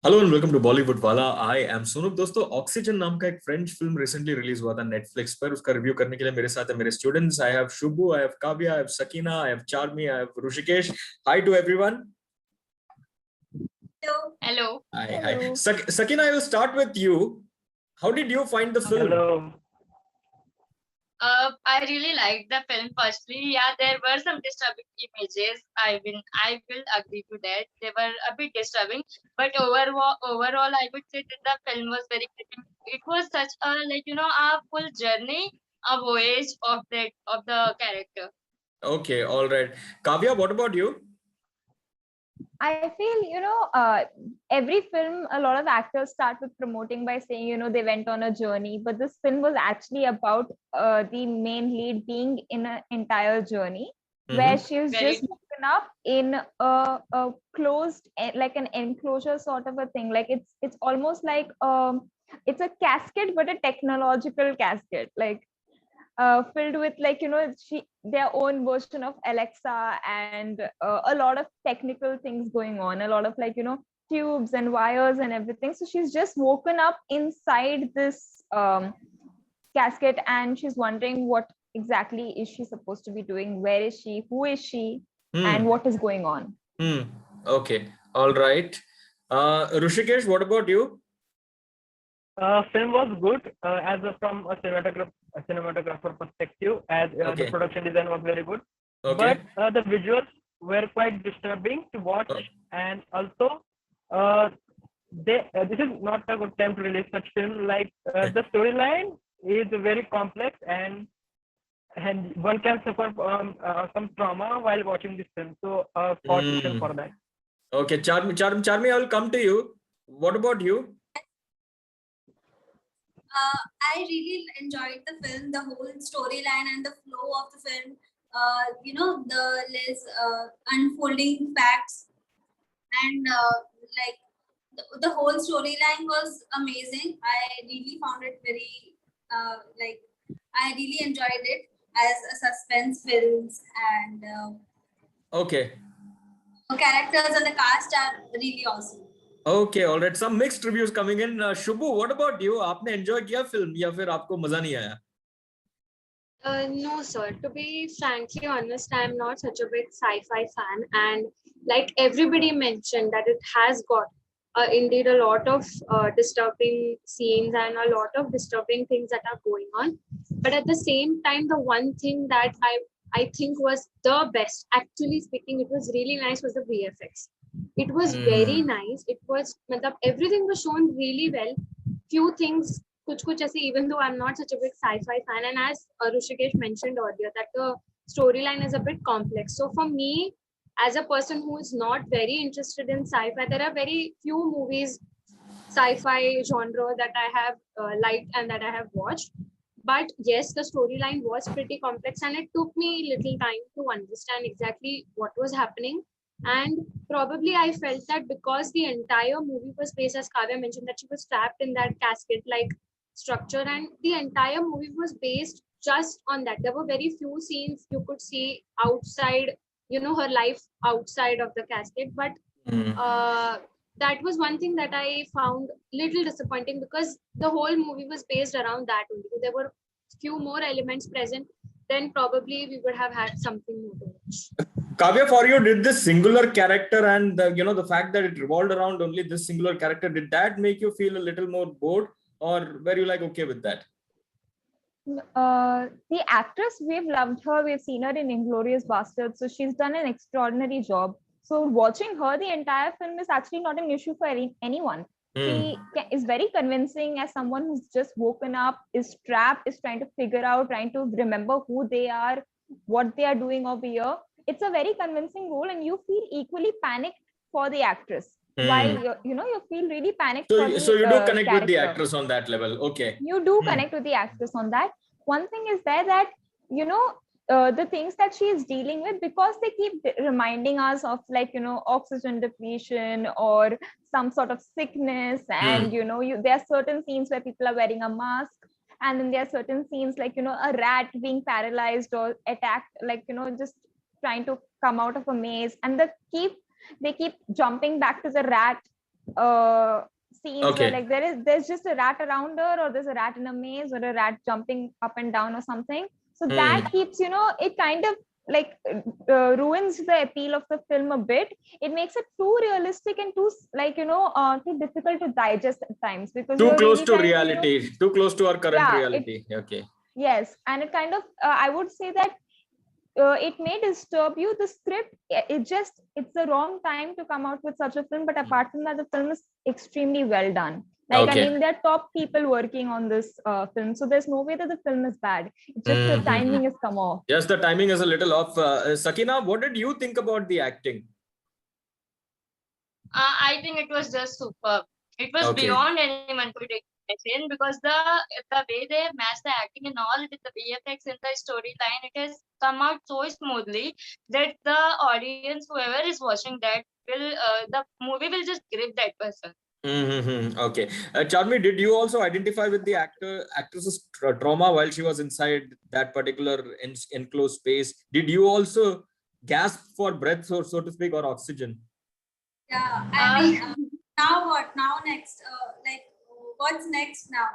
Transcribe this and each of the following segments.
Hello and welcome to Bollywood वाला। I am Sonu. दोस्तों, oxygen नाम का एक फ्रेंच फिल्म रिसेंटली रिलीज हुआ था नेटफ्लिक्स पर। उसका रिव्यू करने के लिए मेरे साथ है मेरे students. I have Shubhu, I have Kavya, I have Sakina, I have Charmi, I have Rishikesh. Hi to everyone. Hello. Hello. Hi. Sakina, I will start with you. How did you find the film? Hello. I really liked the film. Firstly, yeah, there were some disturbing images. I will agree to that. They were a bit disturbing, but overall, I would say that the film was very gripping. It was such a a full journey, a voyage of the character. Okay, all right. Kavya, what about you? I feel, every film, a lot of actors start with promoting by saying, they went on a journey. But this film was actually about the main lead being in an entire journey where she was Very just woken up in a closed, like an enclosure sort of a thing. Like it's almost like it's a casket, but a technological casket. Like filled with their own version of Alexa and a lot of technical things going on, a lot of tubes and wires and everything. So she's just woken up inside this casket and she's wondering what exactly is she supposed to be doing, where is she, who is she, and what is going on. Okay, all right. Hrishikesh, what about you? Film was good from a cinematographer perspective, as the production design was very good. Okay. But the visuals were quite disturbing to watch, and also this is not a good time to release such film. Like the storyline is very complex, and one can suffer some trauma while watching this film. So caution for that. Okay, Charmi, I will come to you. What about you? I really enjoyed the film, the whole storyline and the flow of the film. The less unfolding facts and the whole storyline was amazing. I really found it very I really enjoyed it as a suspense films and Okay. the characters and the cast are really awesome. Okay, all right. Some mixed reviews coming in. Shubu, what about you? आपने enjoy किया film या फिर आपको मजा नहीं आया? No, sir. To be frankly honest, I'm not such a big sci-fi fan, and like everybody mentioned, that it has got indeed a lot of disturbing scenes and a lot of disturbing things that are going on. But at the same time, the one thing that I think was the best, actually speaking, it was really nice, was the VFX. It was very nice. It was, everything was shown really well. Few things, kuch aise, even though I'm not such a big sci-fi fan, and as Hrushikesh mentioned earlier, that the storyline is a bit complex. So for me, as a person who is not very interested in sci-fi, there are very few movies, sci-fi genre, that I have liked and that I have watched. But yes, the storyline was pretty complex, and it took me little time to understand exactly what was happening. And probably I felt that because the entire movie was based, as Kavya mentioned, that she was trapped in that casket-like structure, and the entire movie was based just on that. There were very few scenes you could see outside, her life outside of the casket. But that was one thing that I found little disappointing, because the whole movie was based around that only. There were few more elements present, then probably we would have had something more to watch. Kavya, for you, did this singular character and the fact that it revolved around only this singular character, did that make you feel a little more bored, or were you like okay with that? The actress, we've loved her. We've seen her in Inglourious Basterds, so she's done an extraordinary job. So watching her the entire film is actually not an issue for anyone. She is very convincing as someone who's just woken up, is trapped, is trying to figure out, trying to remember who they are, what they are doing over here. It's a very convincing role, and you feel equally panicked for the actress. While you feel really panicked. So you do connect character. with the actress on that level. Okay. You do connect with the actress on that. One thing is there that the things that she is dealing with, because they keep reminding us of oxygen depletion or some sort of sickness, and there are certain scenes where people are wearing a mask, and then there are certain scenes like a rat being paralyzed or attacked, just trying to come out of a maze, and they keep jumping back to the rat scenes Okay. where like there's just a rat around her, or there's a rat in a maze, or a rat jumping up and down or something. So that keeps, it kind of like ruins the appeal of the film a bit. It makes it too realistic and too like too difficult to digest at times, because Too you're close really to trying to, reality, too close to our current yeah, reality. Okay. yes, and it kind of I would say that it may disturb you. The script, it's the wrong time to come out with such a film, but apart from that, the film is extremely well done. Like, I Okay. mean, there are top people working on this film, so there's no way that the film is bad. It's just the timing has come off. Yes, the timing is a little off. Sakeena, what did you think about the acting? I think it was just superb. It was Okay. beyond anyone could imagine, because the way they have matched the acting and all with the VFX and the storyline, it has come out so smoothly that the audience, whoever is watching that, will the movie will just grip that person. Okay. Charmi, did you also identify with the actress's trauma while she was inside that particular enclosed space? Did you also gasp for breath, or so to speak, or oxygen? Yeah, I mean, now what? Now next, like, what's next now?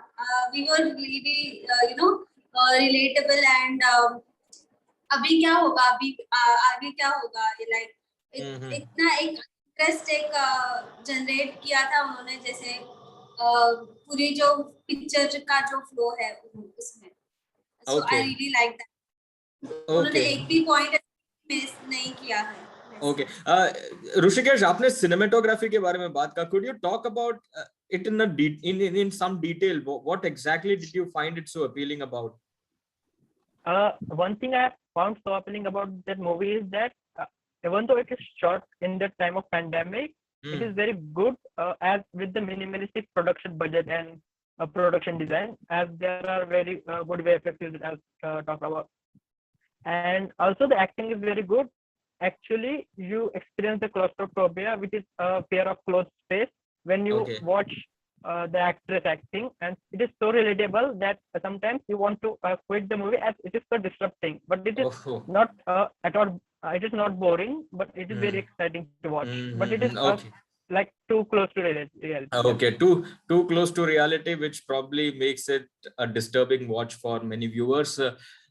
We were really, relatable and अभी क्या होगा? अभी आगे क्या होगा? Like, इतना एक interest एक जनरेट किया था उन्होंने, जैसे पूरी जो पिक्चर का जो फ्लो है उसमें. So I really like that. उन्होंने एक भी पॉइंट मिस नहीं किया है. Okay. Hrushikesh, आपने cinematography के बारे में बात का. Could you talk about it in some detail? What exactly did you find it so appealing about? One thing I found so appealing about that movie is that even though it is shot in the time of pandemic, it is very good as with the minimalistic production budget and production design, as there are very good VFX as talked about. And also the acting is very good. Actually, you experience the claustrophobia, which is a fear of closed space, when you watch the actress acting, and it is so relatable that sometimes you want to quit the movie as it is so disrupting. But it is not at all. It is not boring, but it is very exciting to watch. But it is like too close to reality. Okay, too close to reality, which probably makes it a disturbing watch for many viewers.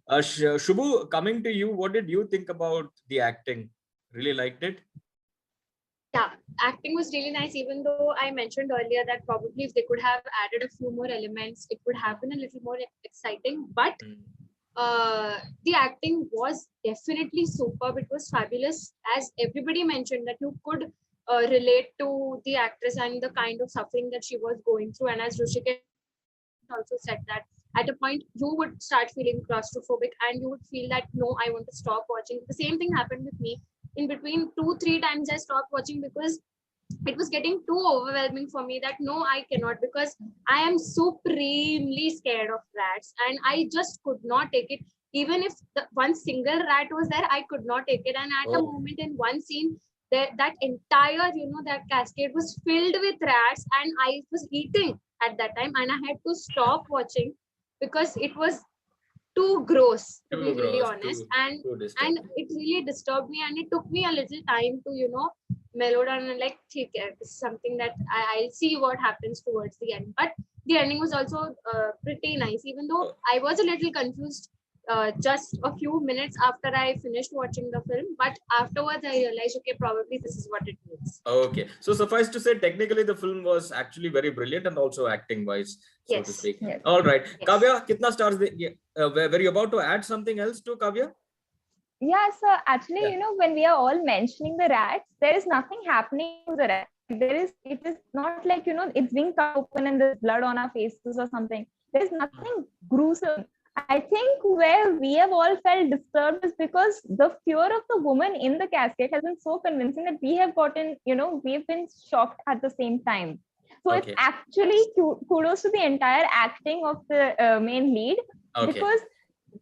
Shubu, coming to you, what did you think about the acting? Really liked it? Yeah, acting was really nice, even though I mentioned earlier that probably if they could have added a few more elements, it would have been a little more exciting. But the acting was definitely superb. It was fabulous. As everybody mentioned, that you could relate to the actress and the kind of suffering that she was going through. And as Hrushikesh also said, that at a point you would start feeling claustrophobic and you would feel that, no, I want to stop watching. The same thing happened with me. In between 2-3 times I stopped watching because it was getting too overwhelming for me, that no, I cannot, because I am supremely scared of rats and I just could not take it. Even if one single rat was there, I could not take it. And at a moment in one scene, that entire, that cascade was filled with rats and I was eating at that time, and I had to stop watching because it was too gross, to be really honest, and it really disturbed me, and it took me a little time to mellow down and like, this is something that I'll see what happens towards the end. But the ending was also pretty nice, even though I was a little confused just a few minutes after I finished watching the film, but afterwards I realized, okay, probably this is what it means. Okay, so suffice to say, technically the film was actually very brilliant, and also acting wise, so to speak. Yes. All right, yes. Kavya, kitna stars were you about to add something else to Kavya? Yeah, so actually, when we are all mentioning the rats, there is nothing happening to the rat. It is not like, it's being cut open and there's blood on our faces or something. There is nothing gruesome. I think where we have all felt disturbed is because the fear of the woman in the casket has been so convincing that we have gotten, we've been shocked at the same time. So it's actually kudos to the entire acting of the main lead, because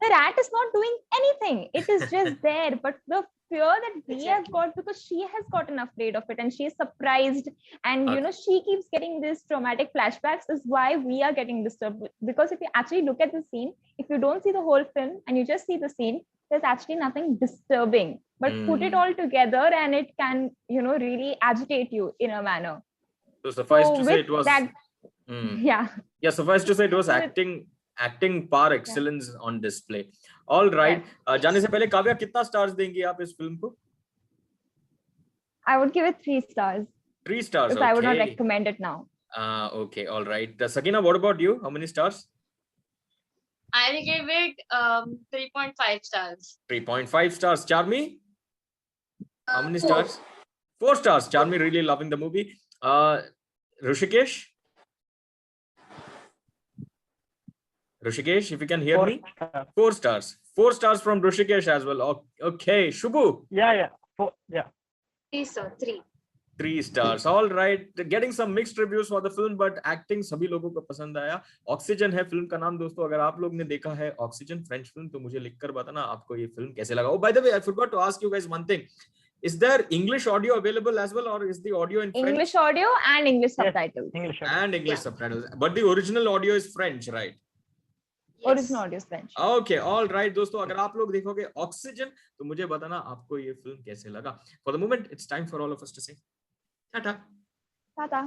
the rat is not doing anything. It is just there. But the fear that we have got, because she has gotten afraid of it and she is surprised, and she keeps getting these traumatic flashbacks, is why we are getting disturbed. Because if you actually look at the scene, if you don't see the whole film and you just see the scene, there's actually nothing disturbing. But put it all together and it can, really agitate you in a manner. So suffice So to say, with it was. that, yeah. Yeah, suffice to say, it was So with- acting par excellence on display. All right. जाने से पहले काव्या कितना stars देंगी आप इस film को? I would give it 3 stars. 3 stars. Because I would not recommend it now. Okay, all right. Sakeena, what about you? How many stars? I will give it 3.5 stars. 3.5 stars. Charmi? How many 4. stars? 4 stars. Charmi really loving the movie. Hrushikesh? Hrushikesh, if you can hear me? 4 stars. 4 stars from Hrushikesh as well. Okay. Shubu? Yeah. 4. Yeah. 3, sir. 3. 3 stars. All right. Getting some mixed reviews for the film, but acting सभी लोगों को पसंद आया. Oxygen है film का नाम दोस्तों. अगर आप लोग ने देखा है Oxygen फ्रेंच फिल्म तो मुझे लिखकर बताना आपको ये फिल्म कैसे लगा. Oh, by the way, I forgot to ask you guys one thing. Is there English audio available as well, or is the audio in French? English audio and English subtitles. English audio. And English subtitles. But the original audio is French, right? Yes. Original audio is French. Okay, all right, दोस्तों. अगर आप लोग देखोगे Oxygen तो मुझे बताना आपको ये फिल्म कैसे लगा. For the moment, it's time for all of us to say, ta-ta. Ta-ta.